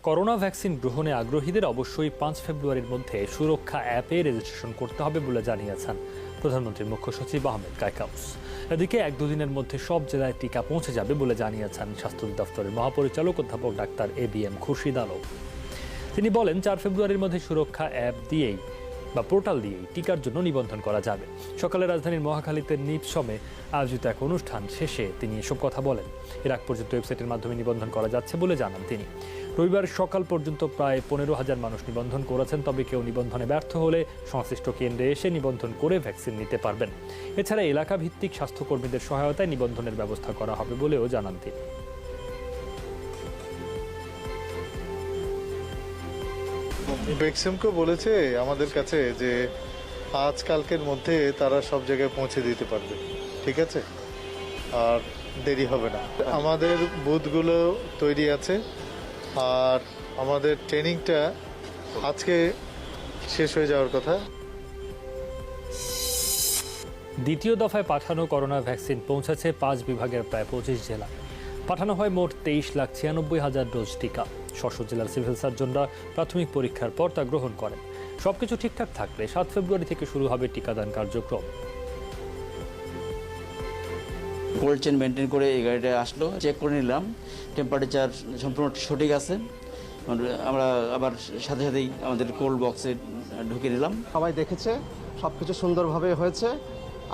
Corona vaccine গ্রহণে আগ্রহীদের অবশ্যই 5 ফেব্রুয়ারির মধ্যে সুরক্ষা অ্যাপে রেজিস্ট্রেশন করতে হবে বলে জানিয়েছেন প্রধানমন্ত্রীর মুখ্য সচিব আহমেদ কায়কাউস। এদিকে 1-2 দিনের মধ্যে সব জেলায় টিকা পৌঁছে যাবে বলে জানিয়েছেন স্বাস্থ্য দপ্তরের মহাপরিচালক অধ্যাপক ডাক্তার ABM খুরশিদ আলম। তিনি বলেন 4 ফেব্রুয়ারির মধ্যে সুরক্ষা অ্যাপ দিয়েই বা পোর্টাল দিয়েই টিকার জন্য নিবন্ধন করা যাবে। সকালে রাজধানীর মহাখালীতে নিপসমে আয়োজিত এক অনুষ্ঠান শেষে তিনি এসব কথা বলেন। এর আগ পর্যন্ত ওয়েবসাইটের মাধ্যমে নিবন্ধন করা যাচ্ছে বলে জানান তিনি। রবিবার সকাল পর্যন্ত প্রায় 15,000 মানুষ নিবন্ধন করেছেন। তবে কেউ নিবন্ধনে ব্যর্থ হলে সংশ্লিষ্ট কেন্দ্রে এসে নিবন্ধন করে ভ্যাকসিন নিতে পারবেন। এছাড়া এলাকা ভিত্তিক স্বাস্থ্যকর্মীদের সহায়তায় নিবন্ধনের ব্যবস্থা করা হবে বলেও জানান তিনি। বেক্সিমকো বলেছে আমাদের কাছে যে আজকালকের মধ্যে তারা সব জায়গায় পৌঁছে দিতে পারবে, ঠিক আছে, আর দেরি হবে না। আমাদের বুথগুলো তৈরি আছে আর আমাদের ট্রেনিংটা আজকে শেষ হয়ে যাওয়ার কথা। দ্বিতীয় দফায় পাঠানো করোনা ভ্যাকসিন পৌঁছেছে 5 বিভাগের প্রায় 25 জেলা। পাঠানো হয় মোট 23,96,000 ডোজ টিকা। 600 জেলার সিভিল সার্জনরা প্রাথমিক পরীক্ষার পর তা গ্রহণ করেন। সবকিছু ঠিকঠাক থাকলে 7 ফেব্রুয়ারি থেকে শুরু হবে টিকাদান কার্যক্রম। কোল্ড চেন মেনটেন করে এই গাড়িটা আসলো, চেক করে নিলাম, টেম্পারেচার সম্পূর্ণ সঠিক আছে। আমরা আবার সাথে সাথেই আমাদের কোল্ড বক্সে ঢুকে নিলাম। সবাই দেখেছে সব কিছু সুন্দরভাবে হয়েছে।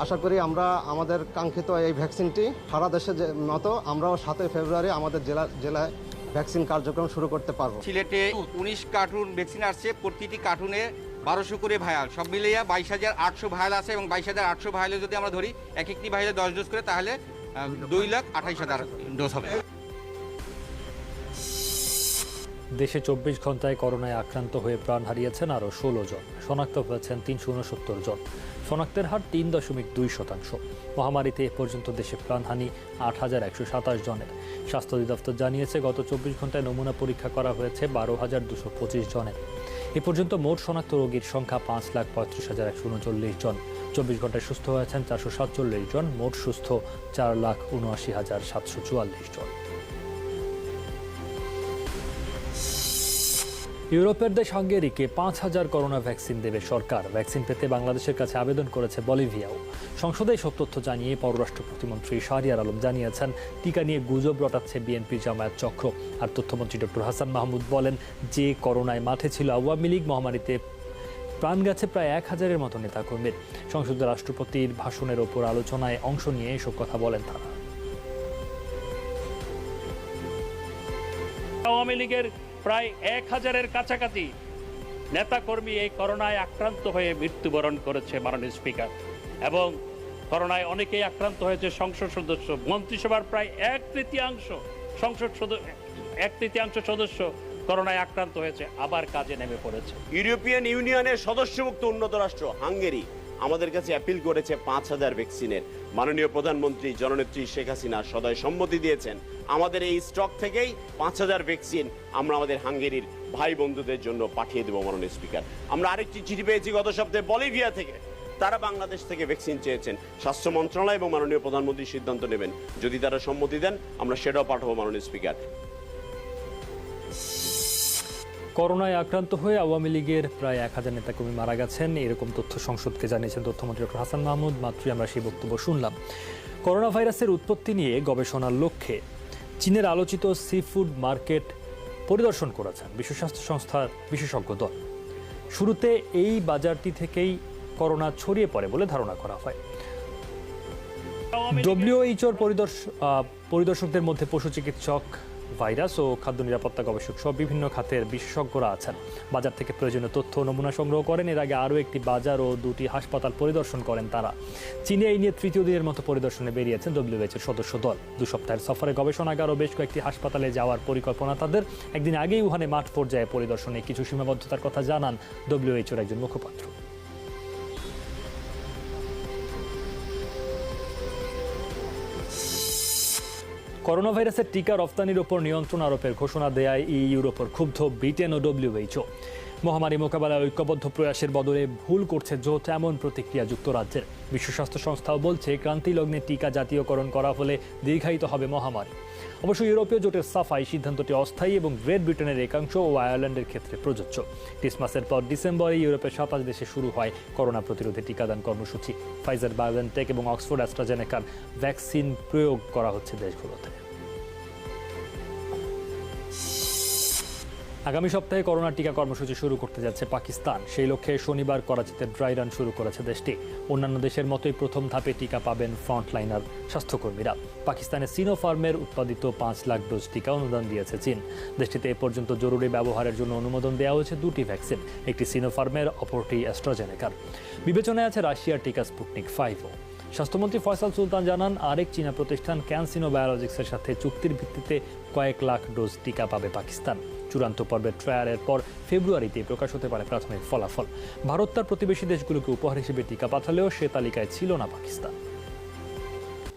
আশা করি আমরা আমাদের কাঙ্ক্ষিত এই ভ্যাকসিনটি সারা দেশের মতো আমরাও 7 ফেব্রুয়ারি আমাদের জেলায় ভ্যাকসিন কার্যক্রম শুরু করতে পারবো। সিলেটে 19 কার্টুন ভ্যাকসিন আসছে, প্রতিটি কার্টুনে 1200 করে ভায়াল, সব মিলিয়ে 22,800 ভায়াল আছে। এবং 22,800 ভায়ালে যদি আমরা ধরি একটি ভায়ালে 10 ডোজ করে, তাহলে 2,28,000 ডোজ হবে। দেশে 24 ঘন্টায় করোনায় আক্রান্ত হয়ে প্রাণ হারিয়েছেন আরও 16 জন। শনাক্ত হয়েছেন 369 জন। শনাক্তের হার 3.2%। মহামারীতে এ পর্যন্ত দেশে প্রাণহানি 8,127 জনের। স্বাস্থ্য অধিদপ্তর জানিয়েছে গত 24 ঘন্টায় নমুনা পরীক্ষা করা হয়েছে 12,225 জনের। এ পর্যন্ত মোট শনাক্ত রোগীর সংখ্যা 5,35,139 জন। 24 ঘন্টায় সুস্থ হয়েছেন 447 জন। মোট সুস্থ 4,79,744 জন। ইউরোপের দেশ হাঙ্গেরিকে 5,000 করোনা ভ্যাকসিন দেবে সরকার। ভ্যাকসিন পেতে বাংলাদেশের কাছে আবেদন করেছে বলিভিয়াও। সংসদে সব তথ্য জানিয়ে পররাষ্ট্র প্রতিমন্ত্রী শাহরিয়ার আলম জানিয়েছেন টিকা নিয়ে গুজব রটাচ্ছে বিএনপি জামায়াত চক্র। আর তথ্যমন্ত্রী ডক্টর হাসান মাহমুদ বলেন যে করোনায় মাঠে ছিল আওয়ামী লীগ, মহামারীতে প্রাণ গেছে প্রায় 1,000-এর মতো নেতাকর্মীর। সংসদে রাষ্ট্রপতির ভাষণের ওপর আলোচনায় অংশ নিয়ে এসব কথা বলেন তারা। আওয়ামী লীগের প্রায় 1,000-এর কাছাকাছি নেতাকর্মী এই করোনায় আক্রান্ত হয়ে মৃত্যুবরণ করেছে মাননীয় স্পিকার। এবং করোনায় অনেকেই আক্রান্ত হয়েছে সংসদ সদস্য, মন্ত্রিসভার প্রায় 1/3 সদস্য করোনায় আক্রান্ত হয়েছে, আবার কাজে নেমে পড়েছে। ইউরোপিয়ান ইউনিয়নের সদস্যভুক্ত উন্নত রাষ্ট্র হাঙ্গেরি আমাদের কাছে অ্যাপিল করেছে 5,000 ভ্যাকসিনের। মাননীয় প্রধানমন্ত্রী জননেত্রী শেখ হাসিনা সদয় সম্মতি দিয়েছেন। আমাদের এই স্টক থেকেই 5,000 ভ্যাকসিন আমরা আমাদের হাঙ্গেরির ভাই বন্ধুদের জন্য পাঠিয়ে দেবো মাননীয় স্পিকার। আমরা আরেকটি চিঠি পেয়েছি গত সপ্তাহে বলিভিয়া থেকে। তারা বাংলাদেশ থেকে ভ্যাকসিন চেয়েছেন। স্বাস্থ্য মন্ত্রণালয় এবং মাননীয় প্রধানমন্ত্রী সিদ্ধান্ত নেবেন। যদি তারা সম্মতি দেন আমরা সেটাও পাঠাবো মাননীয় স্পিকার। করোনায় আক্রান্ত হয়ে আওয়ামী লীগের প্রায় 1,000 নেতাকর্মী মারা গেছেন, এরকম তথ্য সংসদকে জানিয়েছেন তথ্যমন্ত্রী ডক্টর হাসান মাহমুদ। মাত্রই আমরা সেই বক্তব্য শুনলাম। করোনা ভাইরাসের উৎপত্তি নিয়ে গবেষণার লক্ষ্যে চীনের আলোচিত সি ফুড মার্কেট পরিদর্শন করেছেন বিশ্ব স্বাস্থ্য সংস্থার বিশেষজ্ঞ দল। শুরুতে এই বাজারটি থেকেই করোনা ছড়িয়ে পড়ে বলে ধারণা করা হয়। ডব্লিউএইচওর পরিদর্শকদের মধ্যে পশু চিকিৎসক, ভাইরাস ও খাদ্য নিরাপত্তা গবেষক সহ বিভিন্ন খাতের বিশেষজ্ঞরা আছেন। বাজার থেকে প্রয়োজনীয় তথ্য নমুনা সংগ্রহ করেন। এর আগে আরও একটি বাজার ও 2টি হাসপাতাল পরিদর্শন করেন তারা। চীনে এই নিয়ে 3য় দিনের মতো পরিদর্শনে বেরিয়েছেন ডব্লিউএইচওর সদস্য দল। 2 সপ্তাহের সফরে গবেষণাগার ও বেশ কয়েকটি হাসপাতালে যাওয়ার পরিকল্পনা তাদের। একদিন আগেই উহানে মাঠ পর্যায়ে পরিদর্শনে কিছু সীমাবদ্ধতার কথা জানান ডব্লিউএইচওর একজন মুখপাত্র। করোনা ভাইরাসের টিকা রফতানির ওপর নিয়ন্ত্রণ আরোপের ঘোষণা দেয় ইউরোপের ক্ষুব্ধ ব্রিটেন ও ডব্লিউএইচও। মহামারী মোকাবেলায় ঐক্যবদ্ধ প্রয়াসের বদলে ভুল করছে জোট, এমন প্রতিক্রিয়া যুক্তরাজ্যের। বিশ্ব স্বাস্থ্য সংস্থাও বলছে ক্রান্তি লগ্নে টিকা জাতীয়করণ করা হলে দীর্ঘায়িত হবে মহামারী। অবশ্য ইউরোপীয় জোটের সাফাই সিদ্ধান্তটি অস্থায়ী এবং গ্রেট ব্রিটেনের একাংশ ও আয়ারল্যান্ডের ক্ষেত্রে প্রযোজ্য। ক্রিসমাসের পর ডিসেম্বরে ইউরোপের 27 দেশে শুরু হয় করোনা প্রতিরোধে টিকাদান কর্মসূচি। ফাইজার, বায়োএনটেক এবং অক্সফোর্ড অ্যাস্ট্রাজেনেকার ভ্যাকসিন প্রয়োগ করা হচ্ছে দেশগুলোতে। আগামী সপ্তাহে করোনা টিকা কর্মসূচি শুরু করতে যাচ্ছে পাকিস্তান। সেই লক্ষ্যে শনিবার করাচিতে ড্রাই রান শুরু করেছে দেশটি। অন্যান্য দেশের মতোই প্রথম ধাপে টিকা পাবেন ফ্রন্টলাইনার স্বাস্থ্যকর্মীরা। পাকিস্তানের সিনোফার্মের উৎপাদিত 5 লাখ ডোজ টিকা অনুদান দিয়েছে চীন। দেশটিতে এ পর্যন্ত জরুরি ব্যবহারের জন্য অনুমোদন দেওয়া হয়েছে 2টি ভ্যাকসিন, একটি সিনোফার্মের, অপরটি অ্যাস্ট্রাজেনেকার। বিবেচনায় আছে রাশিয়ার টিকা স্পুটনিক 5ও। স্বাস্থ্যমন্ত্রী ফয়সাল সুলতান জানান, আরেক চীনা প্রতিষ্ঠান ক্যানসিনো বায়োলজিক্সের সাথে চুক্তির ভিত্তিতে কয়েক লাখ ডোজ টিকা পাবে পাকিস্তান। চূড়ান্ত পর্বের ট্রায়ালের পর ফেব্রুয়ারিতে প্রকাশ হতে পারে প্রাথমিক ফলাফল। ভারত তার প্রতিবেশী দেশগুলোকে উপহার হিসেবে টিকা পাঠালেও সে তালিকায় ছিল না পাকিস্তান।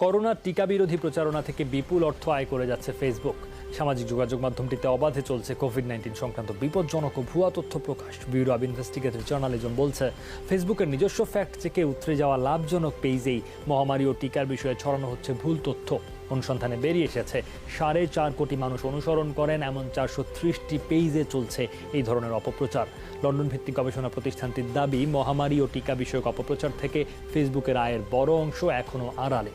করোনার টিকা বিরোধী প্রচারণা থেকে বিপুল অর্থ আয় করে যাচ্ছে ফেসবুক। সামাজিক যোগাযোগ মাধ্যমটিতে অবাধে চলছে কোভিড-19 সংক্রান্ত বিপজ্জনক ও ভুয়া তথ্য প্রকাশ। ব্যুরো অব ইনভেস্টিগেটিভ জার্নালিজম বলছে, ফেসবুকের নিজস্ব ফ্যাক্ট চেকে উতরে যাওয়া লাভজনক পেজেই মহামারী ও টিকার বিষয়ে ছড়ানো হচ্ছে ভুল তথ্য। অনুসন্ধানে বেরিয়ে এসেছে 4.5 কোটি মানুষ অনুসরণ করেন এমন 430টি পেজে চলছে এই ধরনের অপপ্রচার। লন্ডন ভিত্তিক গবেষণা প্রতিষ্ঠানটির দাবি, মহামারী ও টিকা বিষয়ক অপপ্রচার থেকে ফেসবুকের আয়ের বড় অংশ এখনও আড়ালে।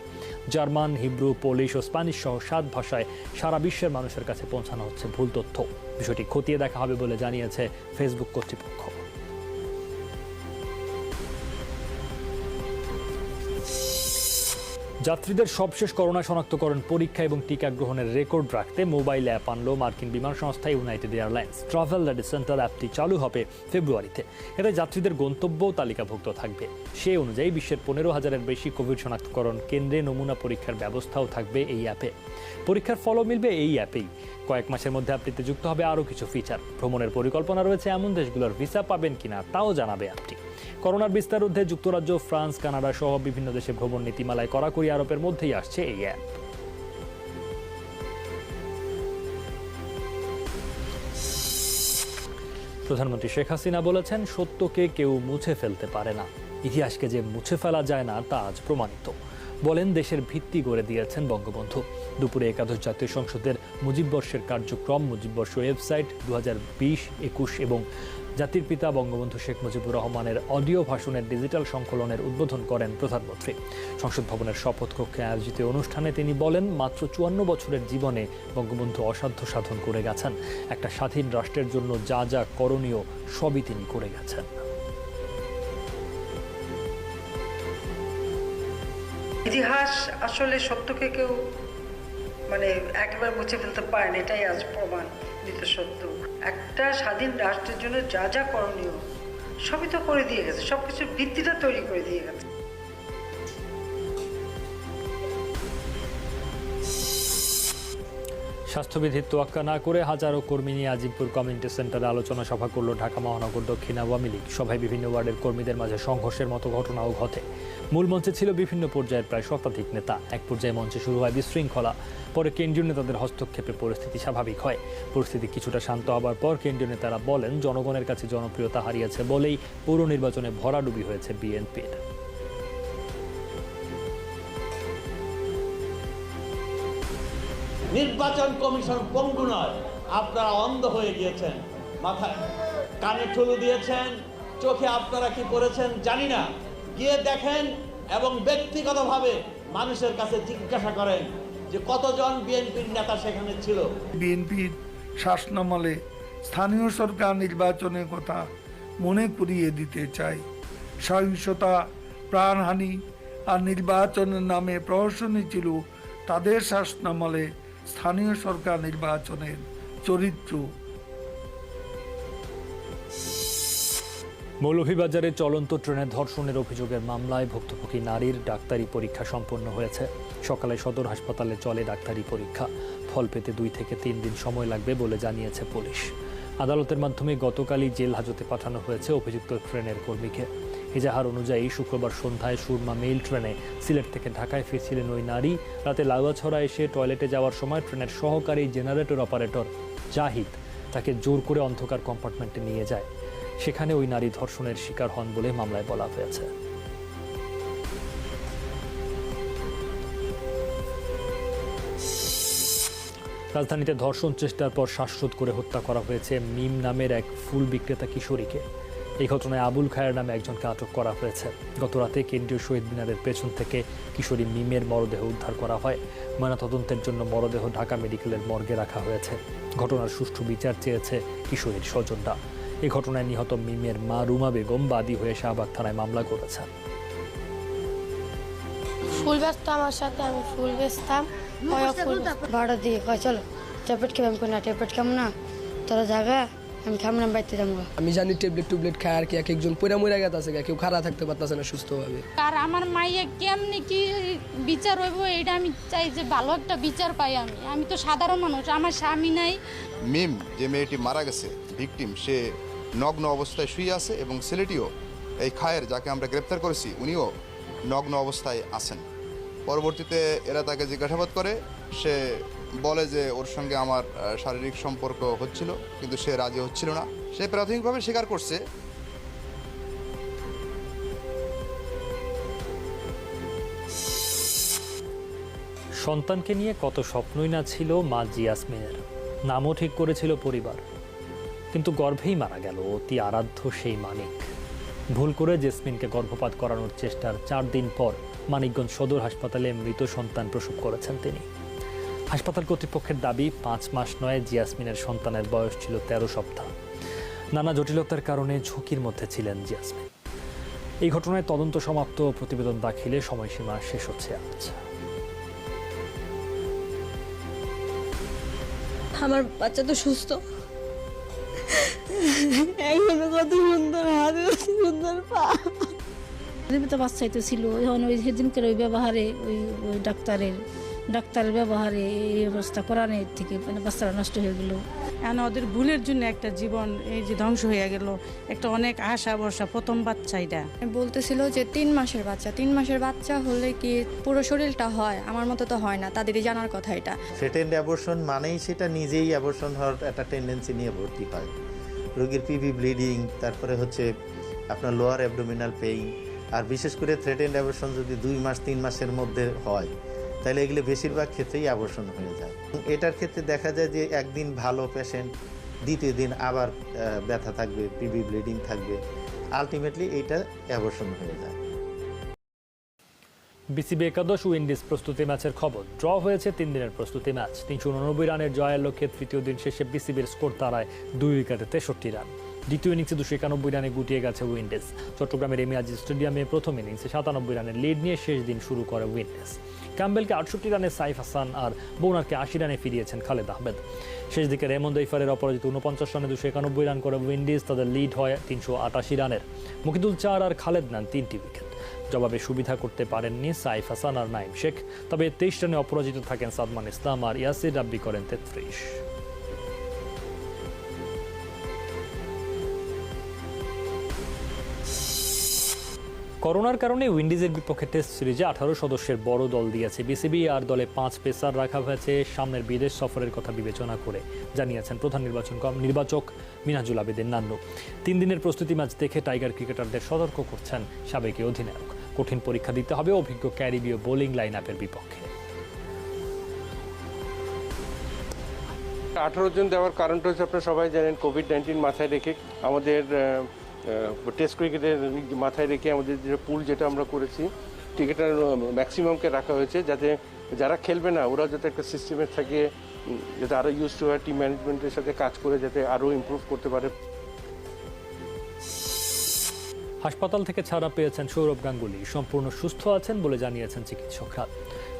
জার্মান, হিব্রু, পোলিশ ও স্প্যানিশ সহ 7 ভাষায় সারা বিশ্বের মানুষের কাছে পৌঁছানো হচ্ছে ভুল তথ্য। বিষয়টি খতিয়ে দেখা হবে বলে জানিয়েছে ফেসবুক কর্তৃপক্ষ। যাত্রীদের সবশেষ করোনা শনাক্তকরণ, পরীক্ষা এবং টিকা গ্রহণের রেকর্ড রাখতে মোবাইল অ্যাপ আনলো মার্কিন বিমান সংস্থা United airlines. Travel ready centre অ্যাপটি চালু হবে ফেব্রুয়ারিতে। এতে যাত্রীদের গন্তব্য তালিকাভুক্ত থাকবে। সে অনুযায়ী বিশ্বের 15,000-এর বেশি কোভিড শনাক্তকরণ কেন্দ্রে নমুনা পরীক্ষার ব্যবস্থাও থাকবে এই অ্যাপে। পরীক্ষার ফলও মিলবে এই অ্যাপেই। কয়েক মাসের মধ্যে অ্যাপটিতে যুক্ত হবে আরও কিছু ফিচার। ভ্রমণের পরিকল্পনা রয়েছে এমন দেশগুলোর ভিসা পাবেন কিনা তাও জানাবে অ্যাপটি। করোনার বিস্তার রোধে যুক্তরাজ্য, ফ্রান্স, কানাডা সহ বিভিন্ন দেশে ভ্রমণ নীতিমালায় কড়াকড়ি আরোপের মধ্যেই আসছে এই অ্যাপ। প্রধানমন্ত্রী শেখ হাসিনা বলেছেন, সত্যকে কেউ মুছে ফেলতে পারে না। ইতিহাসকে যে মুছে ফেলা যায় না তা আজ প্রমাণিত। বলেন, দেশের ভিত্তি গড়ে দিয়েছেন বঙ্গবন্ধু। দুপুরে একাদশ জাতীয় সংসদের মুজিববর্ষের কার্যক্রম, মুজিববর্ষ ওয়েবসাইট 2020-21 এবং জাতির পিতা বঙ্গবন্ধু শেখ মুজিবুর রহমানের অডিও ভাষণের ডিজিটাল সংকলনের উদ্বোধন করেন প্রধানমন্ত্রী। সংসদ ভবনের শপথ কক্ষে আয়োজিত অনুষ্ঠানে তিনি বলেন, মাত্র 54 বছরের জীবনে বঙ্গবন্ধু অসাধ্য সাধন করে গেছেন। একটা স্বাধীন রাষ্ট্রের জন্য যা যা করণীয় সবই তিনি করে গেছেন। ইতিহাস আসলে সত্যকে কেউ একেবারে মুছে ফেলতে পারে না, এটাই আজ প্রমাণিত সত্য। একটা স্বাধীন রাষ্ট্রের জন্য যা যা করণীয় সবই তো করে দিয়ে গেছে, সবকিছুর ভিত্তিটা তৈরি করে দিয়ে গেছে। স্বাস্থ্যবিধির তোয়াক্কা না করে হাজারো কর্মী নিয়ে আজিমপুর কমিউনিটি সেন্টারে আলোচনা সভা করল ঢাকা মহানগর দক্ষিণ আওয়ামী লীগ। সভায় বিভিন্ন ওয়ার্ডের কর্মীদের মাঝে সংঘর্ষের মতো ঘটনাও ঘটে। মূল মঞ্চে ছিল বিভিন্ন পর্যায়ের প্রায় শতাধিক নেতা। এক পর্যায়ে মঞ্চে শুরু হয় বিশৃঙ্খলা। পরে কেন্দ্রীয় নেতাদের হস্তক্ষেপে পরিস্থিতি স্বাভাবিক হয়। পরিস্থিতি কিছুটা শান্ত হবার পর কেন্দ্রীয় নেতারা বলেন, জনগণের কাছে জনপ্রিয়তা হারিয়েছে বলেই পৌর নির্বাচনে ভরাডুবি হয়েছে বিএনপির। নির্বাচন কমিশন পঙ্গু নয়, আপনারা অন্ধ হয়ে গিয়েছেন। মাথায় কানে ঠুলু দিয়েছেন, চোখে আপনারা কি করেছেন জানি না। গিয়ে দেখেন এবং ব্যক্তিগতভাবে মানুষের কাছে জিজ্ঞাসা করেন যে কতজন বিএনপির নেতা সেখানে ছিল। বিএনপির শাসনামলে স্থানীয় সরকার নির্বাচনের কথা মনে করিয়ে দিতে চাই। সহিংসতা, প্রাণহানি আর নির্বাচনের নামে প্রহসনই ছিল তাদের শাসনামলে স্থানীয় সরকার নির্বাচনের চরিত্র। মৌলভীবাজারে চলন্ত ট্রেনে ধর্ষণের অভিযোগের মামলায় ভুক্তভোগী নারীর ডাক্তারি পরীক্ষা সম্পন্ন হয়েছে। সকালে সদর হাসপাতালে চলে ডাক্তারি পরীক্ষা। ফল পেতে 2 থেকে 3 দিন সময় লাগবে বলে জানিয়েছে পুলিশ। আদালতের মাধ্যমে গতকালই জেল হাজতে পাঠানো হয়েছে অভিযুক্ত ট্রেনের কর্মীকে। এজাহার অনুযায়ী শুক্রবার সন্ধ্যায় সুরমা মেইল ট্রেনে সিলেট থেকে ঢাকায় ফিরছিলেন ওই নারী। রাতে লাউয়াছড়া এসে টয়লেটে যাওয়ার সময় ট্রেনের সহকারী জেনারেটর অপারেটর জাহিদ তাকে জোর করে অন্ধকার কম্পার্টমেন্টে নিয়ে যায়। সেখানে ওই নারী ধর্ষণের শিকার হন বলে মামলায় বলা হয়েছে। রাজধানীতে ধর্ষণ চেষ্টার পর শ্বাসরোধ করে হত্যা করা হয়েছে মিম নামের এক ফুল বিক্রেতা কিশোরীকে। এই ঘটনায় আবুল খায়ের নামে একজনকে আটক করা হয়েছে। গতরাতে কেন্দ্রীয় শহীদ মিনারের পেছন থেকে কিশোরী মিমের মরদেহ উদ্ধার করা হয়। ময়নাতদন্তের জন্য মরদেহ ঢাকা মেডিকেলের মর্গে রাখা হয়েছে। ঘটনার সুষ্ঠু বিচার চেয়েছে কিশোরীর স্বজনরা। এই ঘটনায় নিহত মিমের মা রুমা বেগম বাদী হয়ে শাহবাগ থানায় মামলা করেছেন। ফুল বেচতাম আমার সাথে, আমি ফুল বেচতাম, ভাড়া দিয়ে কয় চলো ট্যাবলেট খেলাম, না ট্যাবলেট খাম না, তোরা জায়গা আমি খাম না, বাইতে যাবো। আমি জানি ট্যাবলেট খায় আর কি এক একজন পুরা মরে গেছে, কেউ খারাপ থাকতে পারতেছে না সুস্থভাবে। আর আমার মাইয়া কেমনি কি বিচার হইব এটা আমি চাই, যে ভালো একটা বিচার পাই। আমি তো সাধারণ মানুষ, আমার স্বামী নাই। মিম যে মেয়েটি মারা গেছে ভিকটিম, সে নগ্ন অবস্থায় শুয়ে আছে এবং ছেলেটিও এই খায়ের যাকে আমরা গ্রেপ্তার করেছি উনিও নগ্ন অবস্থায় আছেন। পরবর্তীতে এরা তাকে জিজ্ঞাসাবাদ করে, সে বলে যে ওর সঙ্গে আমার শারীরিক সম্পর্ক হচ্ছিল, কিন্তু সে রাজি হচ্ছিল না। সে প্রাথমিকভাবে স্বীকার করছে। সন্তানকে নিয়ে কত স্বপ্নই না ছিল মা জিয়াসমিনের, নামও ঠিক করেছিল পরিবার, কিন্তু গর্ভেই মারা গেল অতি আরাধ্য সেই মানিক। ভুল করে জেসমিনকে গর্ভপাত করানোর চেষ্টার 4 দিন পর মানিকগঞ্জ সদর হাসপাতালে মৃত সন্তান প্রসব করেছেন তিনি। হাসপাতাল কর্তৃপক্ষের দাবি 5 মাস নয়, জিয়াসমিনের সন্তানের বয়স ছিল 13 সপ্তাহ। নানা জটিলতার কারণে ঝুঁকির মধ্যে ছিলেন জিয়াসমিন। এই ঘটনায় তদন্ত সমাপ্ত, প্রতিবেদন দাখিলে সময়সীমা শেষ হচ্ছে আজ। আমার বাচ্চা তো সুস্থ, এখনো কত সুন্দর হাত, সুন্দর পা। তো বাচ্চাই তো ছিল, এখন ওই সেদিনকার ওই ব্যবহারে, ওই ডাক্তারের ব্যবহারে এই অবস্থা করানোর থেকে মানে বাচ্চারা নষ্ট হয়ে গেল। এখন ওদের ভুলের জন্য একটা জীবন এই যে ধ্বংস হয়ে গেল, একটা অনেক আশা ভরসা প্রথম বাচ্চা। এটা বলতেছিল যে 3 মাসের বাচ্চা, 3 মাসের বাচ্চা হলে কি পুরো শরীরটা হয়, আমার মতো তো হয় না, তাদেরই জানার কথা এটা। থ্রেটেন্ড অ্যাবর্শন মানেই সেটা নিজেই অ্যাবর্শন হওয়ার একটা টেন্ডেন্সি নিয়ে ভর্তি হয়। রোগীর পিভি ব্লিডিং, তারপরে হচ্ছে আপনার লোয়ার অ্যাবডোমিনাল পেইন, আর বিশেষ করে থ্রেটেন্ড অ্যাবর্শন যদি 2 মাস 3 মাসের মধ্যে হয়, তাহলে এগুলো বেশিরভাগ ক্ষেত্রেই অ্যাবর্শন হয়ে যায়। এটার ক্ষেত্রে দেখা যায় যে একদিন ভালো পেশেন্ট, দ্বিতীয় দিন আবার ব্যথা থাকবে, পিভি ব্লিডিং থাকবে, আলটিমেটলি এইটা অ্যাবর্শন হয়ে যায়। বিসিবি একাদশ উইন্ডিজ প্রস্তুতি ম্যাচের খবর। ড্র হয়েছে 3 দিনের প্রস্তুতি ম্যাচ। 389 রানের জয়ের লক্ষ্যে তৃতীয় দিন শেষে বিসিবির স্কোর দাঁড়ায় 2 উইকেটে 63 রান। দ্বিতীয় ইনিংসে 291 রানে গুটিয়ে গেছে উইন্ডিজ। চট্টগ্রামের এমিয়াজি স্টেডিয়ামে প্রথম ইনিংসে 97 রানের লিড নিয়ে শেষ দিন শুরু করে উইন্ডিজ। ক্যাম্বেলকে 68 রানে সাইফ হাসান আর বোনারকে 80 রানে ফিরিয়েছেন খালেদ আহমেদ। শেষ দিকে রেমন দৈফারের অপরাজিত 49 রানে 291 রান করে উইন্ডিজ। তাদের লিড হয় 388 রানের। মুকিদুল 4 আর খালেদ নেন 3টি উইকেট। জবাবে সুবিধা করতে পারেননি সাইফ হাসান আর নাইম শেখ, তবে 23 রানে অপরাজিত থাকেন সাদমান ইসলাম আর ইয়াসির রাব্বি করেন 33। করোনার কারণে উইন্ডিজের বিপক্ষে টেস্ট সিরিজে 18 সদস্যের বড় দল দিয়েছে বিসিবি, আর দলে 5 পেসার রাখা হয়েছে সামনের বিদেশ সফরের কথা বিবেচনা করে, জানিয়েছেন প্রধান নির্বাচক মিনহাজুল আবেদিন নান্নু। 3 দিনের প্রস্তুতি ম্যাচ দেখে টাইগার ক্রিকেটারদের সতর্ক করছেন সাবেক অধিনায়ক। কঠিন পরীক্ষা দিতে হবে অভিজ্ঞ ক্যারিবীয় বোলিং লাইন আপের বিপক্ষে। 18 জন দেওয়ার কারণটা হচ্ছে আপনারা সবাই জানেন, কোভিড-19 মাথায় রেখে আমাদের টেস্ট ক্রিকেটের মাথায় রেখে আমাদের যে পুল যেটা আমরা করেছি, ক্রিকেটার ম্যাক্সিমামকে রাখা হয়েছে, যাতে যারা খেলবে না ওরা যাতে একটা সিস্টেমে থাকে, যাতে আরও ইউজ টু হয়, টিম ম্যানেজমেন্টের সাথে কাজ করে যাতে আরও ইমপ্রুভ করতে পারে। হাসপাতাল থেকে ছাড়া পেয়েছেন সৌরভ গাঙ্গুলি, সম্পূর্ণ সুস্থ আছেন বলে জানিয়েছেন চিকিৎসকরা।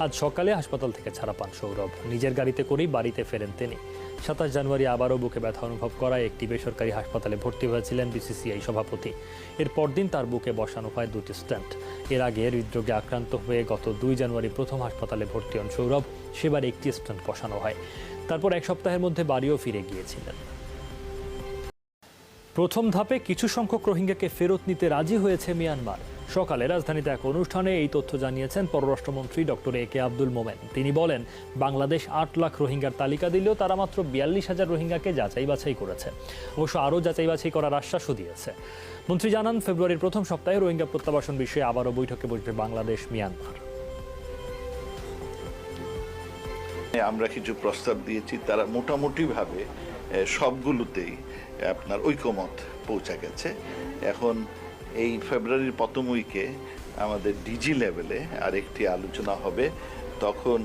আজ সকালে হাসপাতাল থেকে ছাড়া পান সৌরভ। নিজের গাড়িতে করেই বাড়িতে ফেরেন তিনি। 27 জানুয়ারি আবারও বুকে ব্যথা অনুভব করায় একটি বেসরকারি হাসপাতালে ভর্তি হয়েছিলেন বিসিসিআই সভাপতি। এর পরদিন তার বুকে বসানো হয় 2টি স্ট্যান্ট। এর আগে হৃদরোগে আক্রান্ত হয়ে গত 2 জানুয়ারি প্রথম হাসপাতালে ভর্তি হন সৌরভ। সেবার একটি স্ট্যান্ট বসানো হয়। তারপর 1 সপ্তাহের মধ্যে বাড়িও ফিরে গিয়েছিলেন। প্রথম ধাপে কিছু সংখ্যক রোহিঙ্গাকে ফেরত নিতে রাজি হয়েছে মিয়ানমার। সকালে রাজধানীতে এক অনুষ্ঠানে এই তথ্য জানিয়েছেন পররাষ্ট্রমন্ত্রী ডক্টর এ কে আব্দুল মোমেন। তিনি বলেন, বাংলাদেশ 8 লাখ রোহিঙ্গার তালিকা দিলেও তারা মাত্র 42,000 রোহিঙ্গাকে যাচাই বাছাই করেছে। অবশ্য আরও যাচাই বাছাই করার আশ্বাসও দিয়েছে। মন্ত্রী জানান, ফেব্রুয়ারির প্রথম সপ্তাহে রোহিঙ্গা প্রত্যাবাসন বিষয়ে আবারও বৈঠকে বসবে বাংলাদেশ মিয়ানমার। আমরা কিছু প্রস্তাব দিয়েছি, তারা মোটামুটিভাবে সবগুলোতেই আপনার ঐকমত পৌঁছা গেছে। এখন এই ফেব্রুয়ারির প্রথম উইকে আমাদের ডিজি লেভেলে আরেকটি আলোচনা হবে তখন,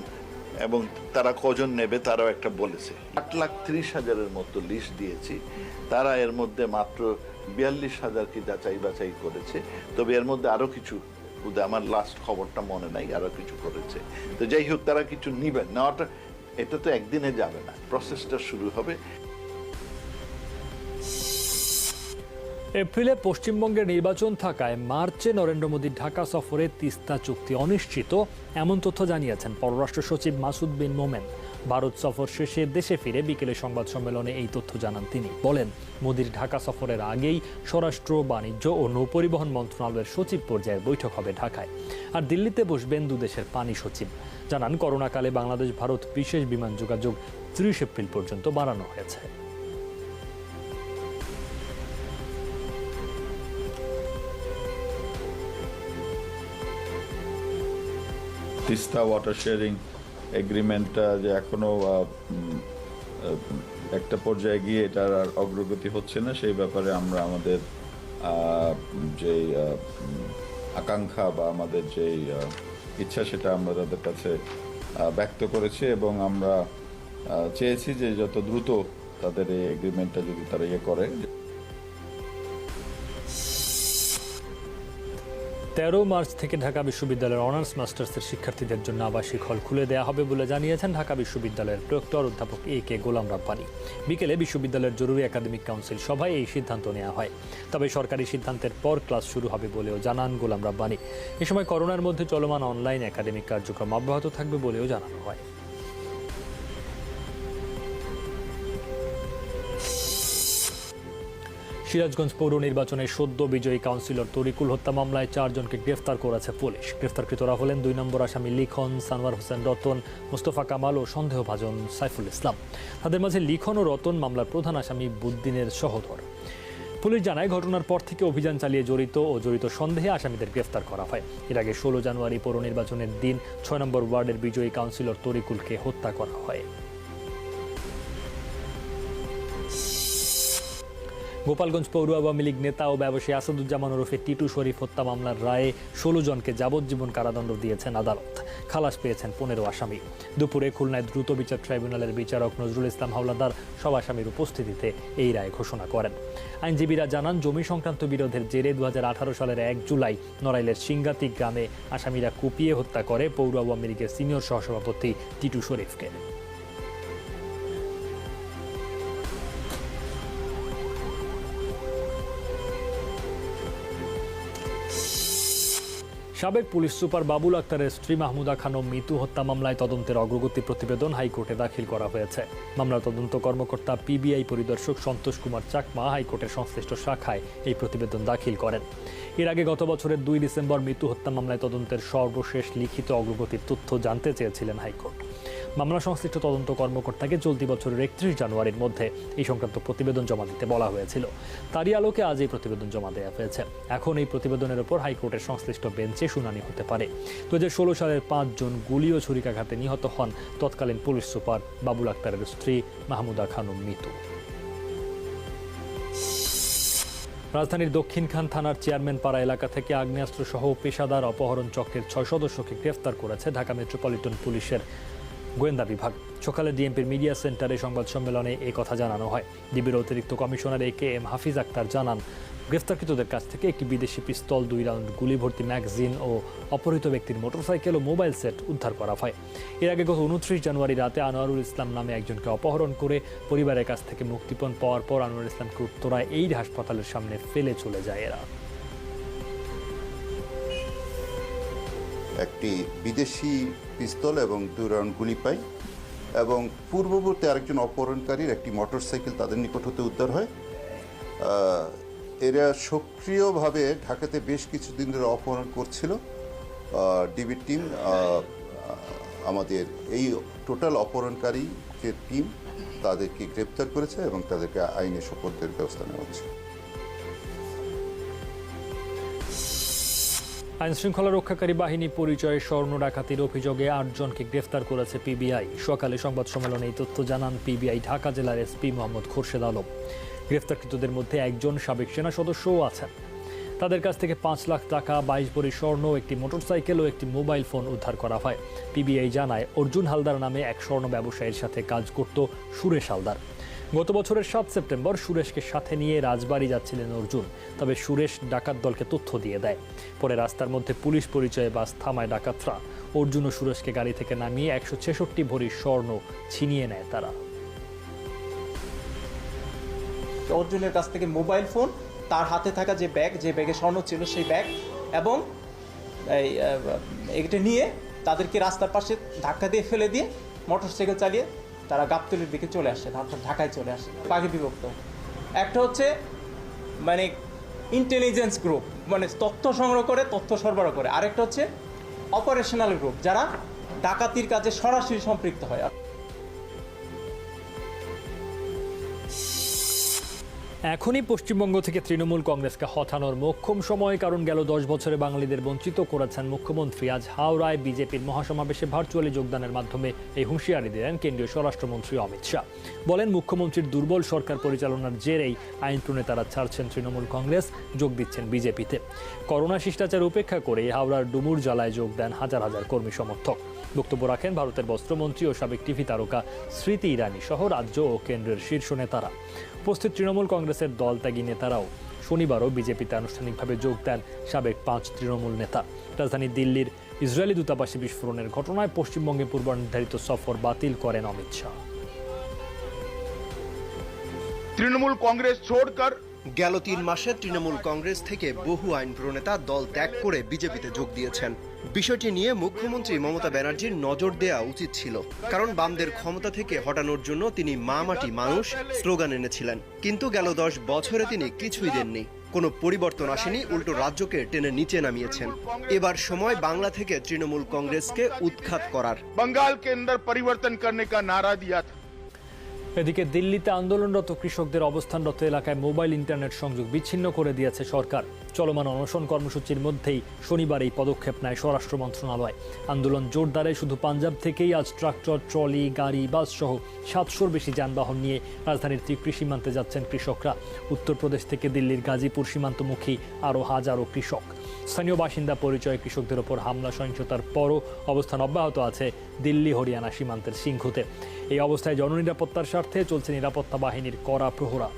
এবং তারা কজন নেবে তারাও একটা বলেছে। 8,30,000-এর মতো লিস্ট দিয়েছি, তারা এর মধ্যে মাত্র 42,000-কে যাচাই বাছাই করেছে। তবে এর মধ্যে আরও কিছু, আমার লাস্ট খবরটা মনে নাই, আরও কিছু করেছে। তো যাই হোক, তারা কিছু নিবেন নেওয়াটা, এটা তো একদিনে যাবে না, প্রসেসটা শুরু হবে। এপ্রিলে পশ্চিমবঙ্গের নির্বাচন থাকায় মার্চে নরেন্দ্র মোদীর ঢাকা সফরে তিস্তা চুক্তি অনিশ্চিত, এমন তথ্য জানিয়েছেন পররাষ্ট্র সচিব মাসুদ বিন মোমেন। ভারত সফর শেষে দেশে ফিরে বিকেলে সংবাদ সম্মেলনে এই তথ্য জানান তিনি। বলেন, মোদীর ঢাকা সফরের আগেই স্বরাষ্ট্র, বাণিজ্য ও নৌপরিবহন মন্ত্রণালয়ের সচিব পর্যায়ের বৈঠক হবে ঢাকায়। আর দিল্লিতে বসবেন দুদেশের পানি সচিব। জানান, করোনাকালে বাংলাদেশ ভারত বিশেষ বিমান যোগাযোগ 30 এপ্রিল পর্যন্ত বাড়ানো হয়েছে। তিস্তা ওয়াটার শেয়ারিং এগ্রিমেন্টটা যে এখনো একটা পর্যায়ে গিয়ে এটার আর অগ্রগতি হচ্ছে না, সেই ব্যাপারে আমরা আমাদের যে আকাঙ্ক্ষা বা আমাদের যে ইচ্ছা সেটা আমরা তাদের কাছে ব্যক্ত করেছি, এবং আমরা চেয়েছি যে যত দ্রুত তাদের এই এগ্রিমেন্টটা যদি তারা করে। 13 মার্চ থেকে ঢাকা বিশ্ববিদ্যালয়ের অনার্স মাস্টার্সের শিক্ষার্থীদের জন্য আবাসিক হল খুলে দেওয়া হবে বলে জানিয়েছেন ঢাকা বিশ্ববিদ্যালয়ের প্রক্টর অধ্যাপক এ কে গোলাম রাব্বানী। বিকেলে বিশ্ববিদ্যালয়ের জরুরি একাডেমিক কাউন্সিল সভায় এই সিদ্ধান্ত নেওয়া হয়। তবে সরকারি সিদ্ধান্তের পর ক্লাস শুরু হবে বলেও জানান গোলাম রাব্বানী। এ সময় করোনার মধ্যে চলমান অনলাইন একাডেমিক কার্যক্রম অব্যাহত থাকবে বলেও জানানো হয়। সিরাজগঞ্জ পৌর নির্বাচনের সদ্য বিজয়ী কাউন্সিলর তরিকুল হত্যা মামলায় 4 জনকে গ্রেফতার করেছে পুলিশ। গ্রেফতারকৃতরা হলেন 2 নম্বর আসামি লিখন, সানোয়ার হোসেন রতন, মোস্তফা কামাল ও সন্দেহভাজন সাইফুল ইসলাম। তাদের মাঝে লিখন ও রতন মামলার প্রধান আসামি বুদ্দিনের সহোদর। পুলিশ জানায়, ঘটনার পর থেকে অভিযান চালিয়ে জড়িত সন্দেহে আসামিদের গ্রেফতার করা হয়। এর আগে 16 জানুয়ারি পৌর নির্বাচনের দিন 6 নম্বর ওয়ার্ডের বিজয়ী কাউন্সিলর তরিকুলকে হত্যা করা হয়। গোপালগঞ্জ পৌর আওয়ামী লীগ নেতা ও ব্যবসায়ী আসাদুজ্জামান ওরফে টিটু শরীফ হত্যা মামলার রায়ে 16 জনকে যাবজ্জীবন কারাদণ্ড দিয়েছেন আদালত। খালাস পেয়েছেন 15 আসামি। দুপুরে খুলনায় দ্রুত বিচার ট্রাইব্যুনালের বিচারক নজরুল ইসলাম হাওলাদার সব আসামির উপস্থিতিতে এই রায় ঘোষণা করেন। আইনজীবীরা জানান, জমি সংক্রান্ত বিরোধের জেরে 2018 সালের 1 জুলাই নড়াইলের সিঙ্গাতি গ্রামে আসামিরা কুপিয়ে হত্যা করে পৌর আওয়ামী লীগের সিনিয়র সহসভাপতি টিটু শরীফকে। সাবেক পুলিশ সুপার বাবুল আক্তারের স্ত্রী মাহমুদা খানম মিতু হত্যা মামলায় তদন্তের অগ্রগতি প্রতিবেদন হাইকোর্টে দাখিল করা হয়েছে। মামলার তদন্ত কর্মকর্তা পিবিআই পরিদর্শক সন্তোষ কুমার চাকমা হাইকোর্টের সংশ্লিষ্ট শাখায় এই প্রতিবেদন দাখিল করেন। এর আগে গত বছরের 2 ডিসেম্বর মিতু হত্যা মামলায় তদন্তের সর্বশেষ লিখিত অগ্রগতির তথ্য জানতে চেয়েছিলেন হাইকোর্ট। মামলা সংশ্লিষ্ট তদন্ত কর্মকর্তাকে চলতি বছরের 31 জানুয়ারির মধ্যে এই সংক্রান্ত প্রতিবেদন জমা দিতে বলা হয়েছিল। তারই আলোকে আজ এই প্রতিবেদন জমা দেওয়া হয়েছে। এখন এই প্রতিবেদনের উপর হাইকোর্টের সংশ্লিষ্ট বেঞ্চে শুনানি হতে পারে। 2016 সালের 5 জন গুলি ও ছুরিকাঘাতে নিহত হন তৎকালীন পুলিশ সুপার বাবুল আক্তারের স্ত্রী মাহমুদা খানম মিতু। রাজধানীর দক্ষিণখান থানার চেয়ারম্যান পাড়া এলাকা থেকে আগ্নেয়াস্ত্র সহ পেশাদার অপহরণ চক্রের 6 সদস্যকে গ্রেফতার করেছে ঢাকা মেট্রোপলিটন পুলিশের গোয়েন্দা বিভাগ। সকালে ডিএমপির মিডিয়া সেন্টারে সংবাদ সম্মেলনে এই কথা জানানো হয়। ডিবির অতিরিক্ত কমিশনার এ কে এম হাফিজ আক্তার জানান, গ্রেফতারকৃতদের কাছ থেকে একটি বিদেশি পিস্তল, 2 রাউন্ড গুলি ভর্তি ম্যাগাজিন ও অপহৃত ব্যক্তির মোটরসাইকেল ও মোবাইল সেট উদ্ধার করা হয়। এর আগে গত 29 জানুয়ারি রাতে আনোয়ারুল ইসলাম নামে একজনকে অপহরণ করে পরিবারের কাছ থেকে মুক্তিপণ পাওয়ার পর আনোয়ারুল ইসলামকে উত্তরায় এই হাসপাতালের সামনে ফেলে চলে যায় এরা। একটি বিদেশি পিস্তল এবং 2 রাউন্ড গুলি পাই, এবং পূর্ববর্তী আরেকজন অপহরণকারীর একটি মোটরসাইকেল তাদের নিকট হতে উদ্ধার হয়। এরা সক্রিয়ভাবে ঢাকাতে বেশ কিছুদিন ধরে অপহরণ করছিল। ডিবি টিম আমাদের এই টোটাল অপহরণকারী যে টিম তাদেরকে গ্রেপ্তার করেছে এবং তাদেরকে আইনে সোপর্দের ব্যবস্থা নেওয়া হচ্ছে। আইন শৃঙ্খলা রক্ষাকারী বাহিনী পরিচয়ে স্বর্ণ ডাকাতির অভিযোগে 8 জনকে গ্রেফতার করেছে পিবিআই। সকালে সংবাদ সম্মেলনে এই তথ্য জানান পিবিআই ঢাকা জেলার এসপি মোহাম্মদ খোরশেদ আলম। গ্রেফতারকৃতদের মধ্যে একজন সাবেক সেনা সদস্যও আছেন। তাদের কাছ থেকে 5 লাখ টাকা, 22 ভরি স্বর্ণ, একটি মোটরসাইকেল ও একটি মোবাইল ফোন উদ্ধার করা হয়। পিবিআই জানায়, অর্জুন হালদার নামে এক স্বর্ণ ব্যবসায়ীর সাথে কাজ করত সুরেশ হালদার। গত বছরের 7 সেপ্টেম্বর সুরেশকে সাথে নিয়ে রাজবাড়ি যাচ্ছিলেন অর্জুন। তবে সুরেশ ডাকাত দলকে তথ্য দিয়ে দেয়। পরে রাস্তার মধ্যে পুলিশ পরিচয়ে বাস থামায় ডাকাতরা। অর্জুন ও সুরেশকে গাড়ি থেকে নামিয়ে 166 ভরি স্বর্ণ ছিনিয়ে নেয় তারা। অর্জুনের কাছ থেকে মোবাইল ফোন, তার হাতে থাকা যে ব্যাগে স্বর্ণ ছিল সেই ব্যাগ এবং এটা নিয়ে তাদেরকে রাস্তার পাশে ধাক্কা দিয়ে ফেলে দিয়ে মোটরসাইকেল চালিয়ে তারা গাবতলীর দিকে চলে আসে, ঢাকায় চলে আসে। ভাগে বিভক্ত। একটা হচ্ছে মানে ইন্টেলিজেন্স গ্রুপ, মানে তথ্য সংগ্রহ করে, তথ্য সরবরাহ করে। আরেকটা হচ্ছে অপারেশনাল গ্রুপ, যারা ডাকাতির কাজে সরাসরি সম্পৃক্ত হয়। এখনই পশ্চিমবঙ্গ থেকে তৃণমূল কংগ্রেসকে হঠানোর মোক্ষম সময়, কারণ গেল 10 বছরে বাঙালিদের বঞ্চিত করেছেন মুখ্যমন্ত্রী। আজ হাওড়ায় বিজেপির মহাসমাবেশে ভার্চুয়ালি যোগদানের মাধ্যমে এই হুঁশিয়ারি দিলেন কেন্দ্রীয় স্বরাষ্ট্রমন্ত্রী অমিত শাহ। বলেন, মুখ্যমন্ত্রীর দুর্বল সরকার পরিচালনার জেরেই আইন প্রণেতারা ছাড়ছেন তৃণমূল কংগ্রেস, যোগ দিচ্ছেন বিজেপিতে। করোনা শিষ্টাচার উপেক্ষা করে হাওড়ার ডুমুর জ্বালায় যোগ দেন হাজার হাজার কর্মী সমর্থক। বক্তব্য রাখেন ভারতের বস্ত্রমন্ত্রী ও সাবেক টিভি তারকা স্মৃতি ইরানি সহ রাজ্য ও কেন্দ্রের শীর্ষ নেতারা। উপস্থিত তৃণমূল কংগ্রেসের দলত্যাগী নেতারাও শনিবারও বিজেপিতে আনুষ্ঠানিকভাবে যোগ দেন সাবেক 5 তৃণমূল নেতা। রাজধানী দিল্লির ইসরায়েলি দূতাবাসে বিস্ফোরণের ঘটনায় পশ্চিমবঙ্গে পূর্ব নির্ধারিত সফর বাতিল করেন অমিত শাহ। তৃণমূল কংগ্রেস छोड़कर গেল 3 মাসে তৃণমূল কংগ্রেস থেকে বহু আইন প্রণেতা দল ত্যাগ করে বিজেপিতে যোগ দিয়েছেন। বিষয়টি নিয়ে মুখ্যমন্ত্রী মমতা ব্যানার্জির নজর দেওয়া উচিত ছিল, কারণ বামদের ক্ষমতা থেকে হটানোর জন্য তিনি মা মাটি মানুষ স্লোগান এনেছিলেন। কিন্তু গেল 10 বছরে তিনি কিছুই দেননি, কোনো পরিবর্তন আসেনি, উল্টো রাজ্যকে টেনে নিচে নামিয়েছেন। এবার সময় বাংলা থেকে তৃণমূল কংগ্রেসকে উৎখাত করার। बंगाल के अंदर परिवर्तन करने का नारा दिया था। এদিকে দিল্লিতে আন্দোলনরত কৃষকদের অবস্থানরত এলাকায় মোবাইল ইন্টারনেট সংযোগ বিচ্ছিন্ন করে দিয়েছে সরকার। চলমান অনশন কর্মসূচির মধ্যেই শনিবার এই পদক্ষেপ নেয় স্বরাষ্ট্র মন্ত্রণালয়। আন্দোলন জোরদারে শুধু পাঞ্জাব থেকেই আজ ট্রাক্টর, ট্রলি, গাড়ি, বাস সহ 700-র বেশি যানবাহন নিয়ে রাজধানীর ত্রিপুরা সীমান্তে যাচ্ছেন কৃষকরা। উত্তরপ্রদেশ থেকে দিল্লির গাজীপুর সীমান্তমুখী আরও হাজারো কৃষক। স্থানীয় বাসিন্দা পরিচয়ে কৃষকদের ওপর হামলা সহিংসতার পরও অবস্থান অব্যাহত আছে দিল্লি হরিয়ানা সীমান্তের সিংঘুতে। এই অবস্থায় জননিরাপত্তার স্বার্থে চলছে নিরাপত্তা বাহিনীর কড়া প্রহরা।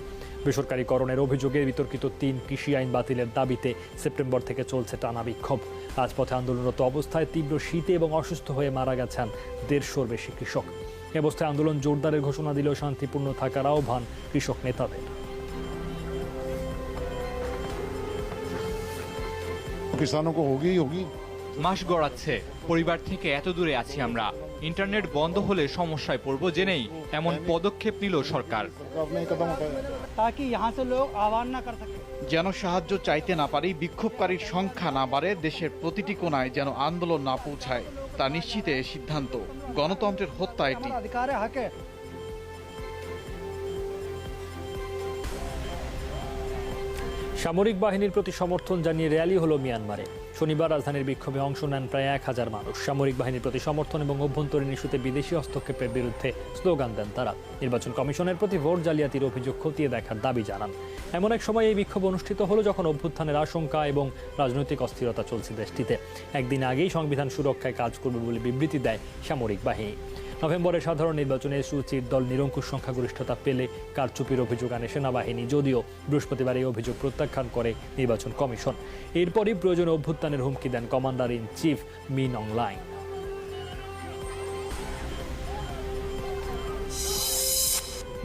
বেসরকারীকরণের অভিযোগে বিতর্কিত 3 কৃষি আইন বাতিলের দাবিতে সেপ্টেম্বর থেকে চলছে টানা বিক্ষোভ। রাজপথে আন্দোলনরত অবস্থায় তীব্র শীতে এবং অসুস্থ হয়ে মারা গেছেন 150-র বেশি কৃষক। এ অবস্থায় আন্দোলন জোরদারের ঘোষণা দিলেও শান্তিপূর্ণ থাকার আহ্বান কৃষক নেতাদের। किसानों को होगी ही होगी। মাস গড়াচ্ছে, পরিবার থেকে এত দূরে আছি আমরা। ইন্টারনেট বন্ধ হলে সমস্যায় পড়ব জেনেই এমন পদক্ষেপ নিল সরকার। যেন সাহায্য চাইতে না পারি, বিক্ষোভকারীর সংখ্যা না বাড়ে, দেশের প্রতিটি কোণায় যেন আন্দোলন না পৌঁছায়, তা নিশ্চিতে সিদ্ধান্ত। গণতন্ত্রের হত্যা এটি। সামরিক বাহিনীর প্রতি সমর্থন জানিয়ে র্যালি হলো মিয়ানমারে। শনিবার রাজধানীর বিক্ষোভে অংশ নেন প্রায় 1000 মানুষ। সামরিক বাহিনীর প্রতি সমর্থন এবং অভ্যন্তরীণ ইস্যুতে বিদেশি হস্তক্ষেপের বিরুদ্ধে স্লোগান দেন তারা। নির্বাচন কমিশনের প্রতি ভোট জালিয়াতির অভিযোগ খতিয়ে দেখার দাবি জানান। এমন এক সময় এই বিক্ষোভ অনুষ্ঠিত হলো যখন অভ্যুত্থানের আশঙ্কা এবং রাজনৈতিক অস্থিরতা চলছে দেশটিতে। একদিন আগেই সংবিধান সুরক্ষায় কাজ করবে বলে বিবৃতি দেয় সামরিক বাহিনী। নভেম্বরের সাধারণ নির্বাচনে সুচির দল নিরঙ্কুশ সংখ্যাগরিষ্ঠতা পেলে কারচুপির অভিযোগ আনে সেনাবাহিনী, যদিও বৃহস্পতিবার এই অভিযোগ প্রত্যাখ্যান করে নির্বাচন কমিশন। এরপরই প্রয়োজনে অভ্যুত্থানের হুমকি দেন commander in chief Min Aung Hlaing.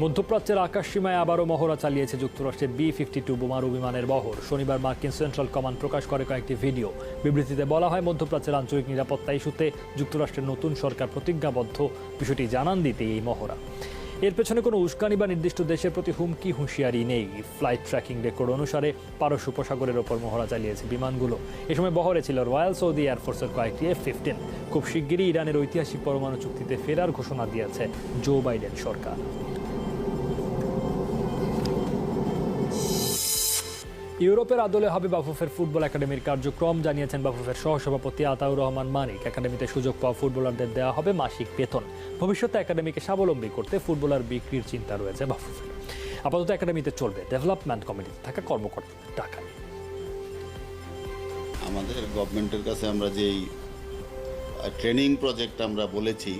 মধ্যপ্রাচ্যের আকাশসীমায় আবারও মহড়া চালিয়েছে যুক্তরাষ্ট্রের B-52 বোমারু বিমানের বহর। শনিবার মার্কিন সেন্ট্রাল কমান্ড প্রকাশ করে কয়েকটি ভিডিও। বিবৃতিতে বলা হয়, মধ্যপ্রাচ্যের আঞ্চলিক নিরাপত্তা ইস্যুতে যুক্তরাষ্ট্রের নতুন সরকার প্রতিজ্ঞাবদ্ধ। বিষয়টি জানান দিতে এই মহড়া। এর পেছনে কোনো উস্কানি বা নির্দিষ্ট দেশের প্রতি হুমকি হুঁশিয়ারি নেই। ফ্লাইট ট্র্যাকিং রেকর্ড অনুসারে পারস্য উপসাগরের ওপর মহড়া চালিয়েছে বিমানগুলো। এ সময় বহরে ছিল রয়্যাল সৌদি এয়ারফোর্সের কয়েকটি F-15। খুব শিগগিরই ইরানের ঐতিহাসিক পরমাণু চুক্তিতে ফেরার ঘোষণা দিয়েছে জো বাইডেন সরকার। ইউরোপের আদলে হবে বাফুফের ফুটবল একাডেমির কার্যক্রম, জানিয়েছেন বাফুফের সহসভাপতি আতাউর রহমান মানিক। একাডেমিতে সুযোগ পাওয়া ফুটবলারদের দেওয়া হবে মাসিক বেতন। ভবিষ্যতে একাডেমিকে স্বাবলম্বী করতে ফুটবলার বিক্রির চিন্তা রয়েছে বাফুফের। আপাতত একাডেমিতে চলবে ডেভেলপমেন্ট কমিটিতে থাকা কর্মকর্তাদের টাকায়। আমাদের গভর্নমেন্টের কাছে আমরা যেই ট্রেনিং প্রজেক্ট আমরা বলেছি,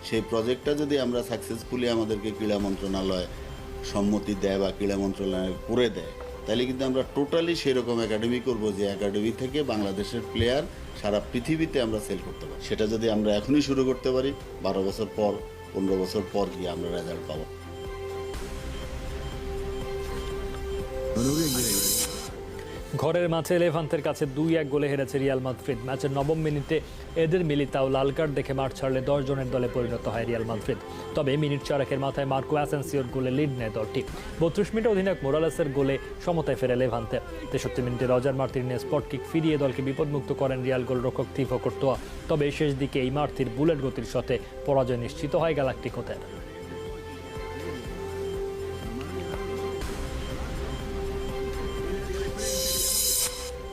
সেই প্রজেক্টটা যদি আমরা সাকসেসফুলি আমাদেরকে ক্রীড়া মন্ত্রণালয় সম্মতি দেয় বা ক্রীড়া মন্ত্রণালয় করে দেয়, তাহলে কিন্তু আমরা টোটালি সেরকম একাডেমি করব যে একাডেমি থেকে বাংলাদেশের প্লেয়ার সারা পৃথিবীতে আমরা সেল করতে পারি। সেটা যদি আমরা এখনই শুরু করতে পারি, 12 বছর পর 15 বছর পর গিয়ে আমরা রেজাল্ট পাবো। ঘরের মাঠে লেভান্তের কাছে 2-1 গোলে হেরেছে রিয়াল মাদ্রিদ। ম্যাচের 9ম মিনিটে এদের মিলিতাও লাল কার্ড দেখে মাঠ ছাড়লে 10 জনের দলে পরিণত হয় রিয়াল মাদ্রিদ। তবে মিনিট 4-এর মাথায় মার্কো অ্যাসেন্সিওর গোলে লিড নেয় দলটি। 32 মিনিটে অধিনায়ক মোরালেসের গোলে সমতায় ফেরে লেভান্তে। 63 মিনিটে রজার মার্টিনেজ স্পট কিক ফিরিয়ে দলকে বিপদমুক্ত করেন রিয়াল গোলরক্ষক থিবো কোর্তোয়া। তবে শেষ দিকে এই মার্তির বুলেট গতির শটে পরাজয় নিশ্চিত হয় গ্যালাক্টিকোদের।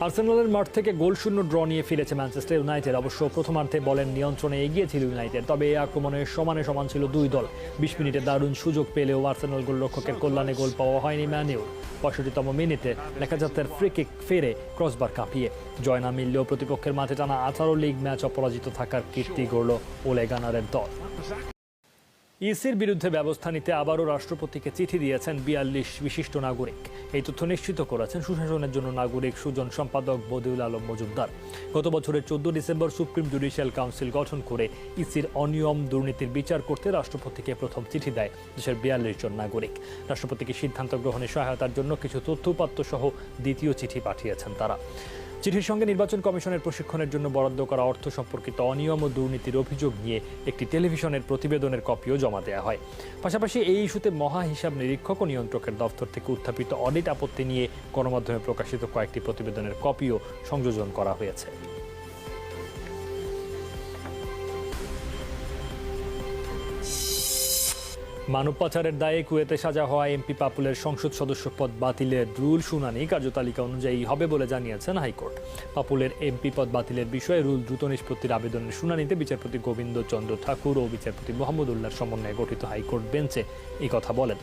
আর্সেনালের মাঠ থেকে গোলশূন্য ড্র নিয়ে ফিরেছে ম্যানচেস্টার ইউনাইটেড। অবশ্য প্রথমার্ধে বলের নিয়ন্ত্রণে এগিয়ে ছিল ইউনাইটেড, তবে এই আক্রমণের সমানে সমান ছিল দুই দল। 20 মিনিটে দারুণ সুযোগ পেলেও আর্সেনাল গোলরক্ষকের কল্যাণে গোল পাওয়া হয়নি ম্যানিউর। 65তম মিনিটে লেখাযাত্রার ফ্রি কিক ফেরে ক্রসবার কাঁপিয়ে। জয় না মিললেও প্রতিপক্ষের মাঠে টানা 18 লিগ ম্যাচ অপরাজিত থাকার কীর্তি গড়ল ওলে গানারের দল। ইসির বিরুদ্ধে ব্যবস্থা নিতে আবারও রাষ্ট্রপতিকে চিঠি দিয়েছেন 42 বিশিষ্ট নাগরিক। এই তথ্য নিশ্চিত করেছেন সুশাসনের জন্য নাগরিক সুজন সম্পাদক বদিউল আলম মজুমদার। গত বছরের 14 ডিসেম্বর সুপ্রিম জুডিশিয়াল কাউন্সিল গঠন করে ইসির অনিয়ম দুর্নীতির বিচার করতে রাষ্ট্রপতিকে প্রথম চিঠি দেয় দেশের 42 জন নাগরিক। রাষ্ট্রপতিকে সিদ্ধান্ত গ্রহণে সহায়তার জন্য কিছু তথ্যউপাত্ত সহ দ্বিতীয় চিঠি পাঠিয়েছেন তারা। চিঠির সঙ্গে নির্বাচন কমিশনের প্রশিক্ষণের জন্য বরাদ্দ করা অর্থ সম্পর্কিত অনিয়ম ও দুর্নীতির অভিযোগ নিয়ে একটি টেলিভিশনের প্রতিবেদনের কপিও জমা দেওয়া হয়। পাশাপাশি এই ইস্যুতে মহা হিসাব নিরীক্ষক ও নিয়ন্ত্রকের দফতর থেকে উত্থাপিত অডিট আপত্তি নিয়ে গণমাধ্যমে প্রকাশিত কয়েকটি প্রতিবেদনের কপিও সংযোজন করা হয়েছে। মানব পাচারের দায়ে কুয়েতে সাজা হওয়া এমপি পাপুলের সংসদ সদস্য পদ বাতিলের রুল শুনানি কার্যতালিকা অনুযায়ী হবে বলে জানিয়েছেন হাইকোর্ট। পাপুলের এমপি পদ বাতিলের বিষয়ে রুল দ্রুত নিষ্পত্তির আবেদনের শুনানিতে বিচারপতি গোবিন্দ চন্দ্র ঠাকুর ও বিচারপতি মোহাম্মদ উল্লাহর সমন্বয়ে গঠিত হাইকোর্ট বেঞ্চে এই কথা বলেন।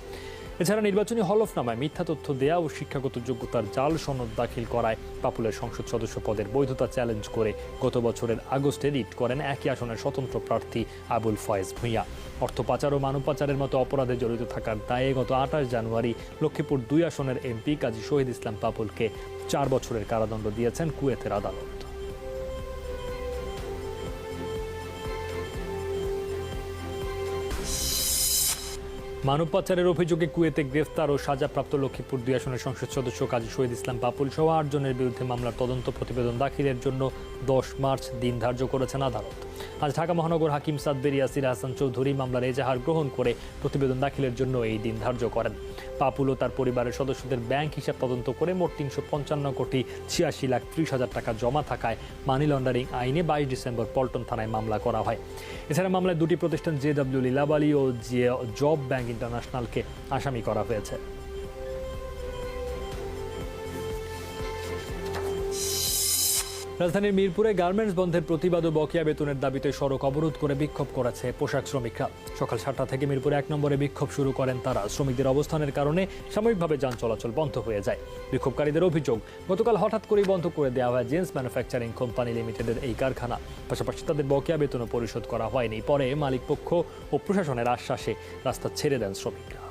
এছাড়া নির্বাচনী হলফনামায় মিথ্যা তথ্য দেয়া ও শিক্ষাগত যোগ্যতার জাল সনদ দাখিল করায় পাপুলের সংসদ সদস্য পদের বৈধতা চ্যালেঞ্জ করে গত বছরের আগস্টে রিট করেন একই আসনের স্বতন্ত্র প্রার্থী আবুল ফয়েজ ভূঁইয়া। অর্থ পাচার ও মানব পাচারের মতো অপরাধে জড়িত থাকার দায়ে গত 28 জানুয়ারি লক্ষ্মীপুর 2 আসনের এমপি কাজী শহীদ ইসলাম পাপুলকে 4 বছরের কারাদণ্ড দিয়েছেন কুয়েতের আদালত। মানব পাচারের অভিযোগে কুয়েতে গ্রেফতার ও সাজাপ্রাপ্ত লক্ষ্মীপুর 2 আসনের সংসদ সদস্য কাজী শহীদ ইসলাম পাপুল সহ 8 জনের বিরুদ্ধে মামলার তদন্ত প্রতিবেদন দাখিলের জন্য 10 মার্চ দিন ধার্য করেছেন আদালত। আজ ঢাকা মহানগর হাকিম সাদবের ইয়াসির হাসান চৌধুরী মামলার এজাহার গ্রহণ করে প্রতিবেদন দাখিলের জন্য এই দিন ধার্য করেন। পাপুল ও তার পরিবারের সদস্যদের ব্যাংক হিসাব তদন্ত করে মোট 355,86,30,000 টাকা জমা থাকায় মানি লন্ডারিং আইনে 22 ডিসেম্বর পল্টন থানায় মামলা করা হয়। এছাড়া মামলায় 2টি প্রতিষ্ঠান জেডব্লিউ লীলাবালি ও জব ব্যাংক ইন্টারন্যাশনালকে আসামি করা হয়েছে। রাজধানীর মিরপুরে গার্মেন্টস বন্ধের প্রতিবাদ ও বকেয়া বেতনের দাবিতে সড়ক অবরোধ করে বিক্ষোভ করেছে পোশাক শ্রমিকরা। সকাল 7টা থেকে মিরপুরে 1 নম্বরে বিক্ষোভ শুরু করেন তারা। শ্রমিকদের অবস্থানের কারণে সাময়িকভাবে যান চলাচল বন্ধ হয়ে যায়। বিক্ষোভকারীদের অভিযোগ, গতকাল হঠাৎ করেই বন্ধ করে দেওয়া হয় জেন্টস ম্যানুফ্যাকচারিং কোম্পানি লিমিটেডের এই কারখানা। পাশাপাশি তাদের বকেয়া বেতনও পরিশোধ করা হয়নি। পরে মালিক পক্ষ ও প্রশাসনের আশ্বাসে রাস্তা ছেড়ে দেন শ্রমিকরা।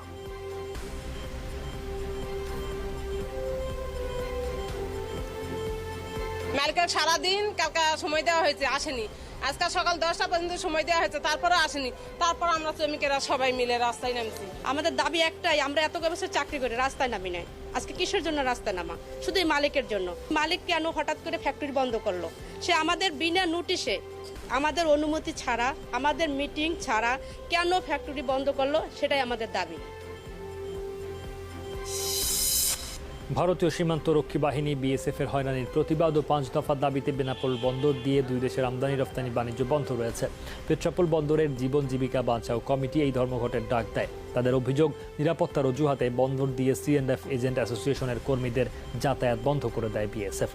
কালকে সারাদিন কালকে সময় দেওয়া হয়েছে, আসেনি। আজকে সকাল 10টা পর্যন্ত সময় দেওয়া হয়েছে, তারপরে আসেনি। তারপর আমরা শ্রমিকেরা সবাই মিলে রাস্তায় নামছি। আমাদের দাবি একটাই, আমরা এত বছর চাকরি করে রাস্তায় নামি নাই। আজকে কিসের জন্য রাস্তায় নামা? শুধু মালিকের জন্য। মালিক কেন হঠাৎ করে ফ্যাক্টরি বন্ধ করলো? সে আমাদের বিনা নোটিশে, আমাদের অনুমতি ছাড়া, আমাদের মিটিং ছাড়া কেন ফ্যাক্টরি বন্ধ করলো, সেটাই আমাদের দাবি। ভারতীয় সীমান্ত রক্ষী বাহিনী বিএসএফ এর হয়রানির প্রতিবাদ ও 5 দফা দাবিতে বেনাপোল বন্দর দিয়ে দুই দেশের আমদানি রপ্তানি বাণিজ্য বন্ধ রয়েছে। পেট্রাপোল বন্দরের জীবন জীবিকা বাঁচাও কমিটি এই ধর্মঘটের ডাক দেয়। তাদের অভিযোগ, নিরাপত্তার অজুহাতে বন্দর দিয়ে সিএন্ডএফ এজেন্ট অ্যাসোসিয়েশনের কর্মীদের যাতায়াত বন্ধ করে দেয় বিএসএফ।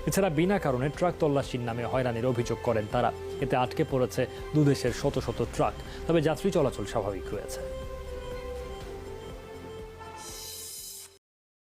এছাড়া বিনা কারণে ট্রাক তল্লাশির নামে হয়রানির অভিযোগ করেন তারা। এতে আটকে পড়েছে দুদেশের শত শত ট্রাক, তবে যাত্রী চলাচল স্বাভাবিক রয়েছে।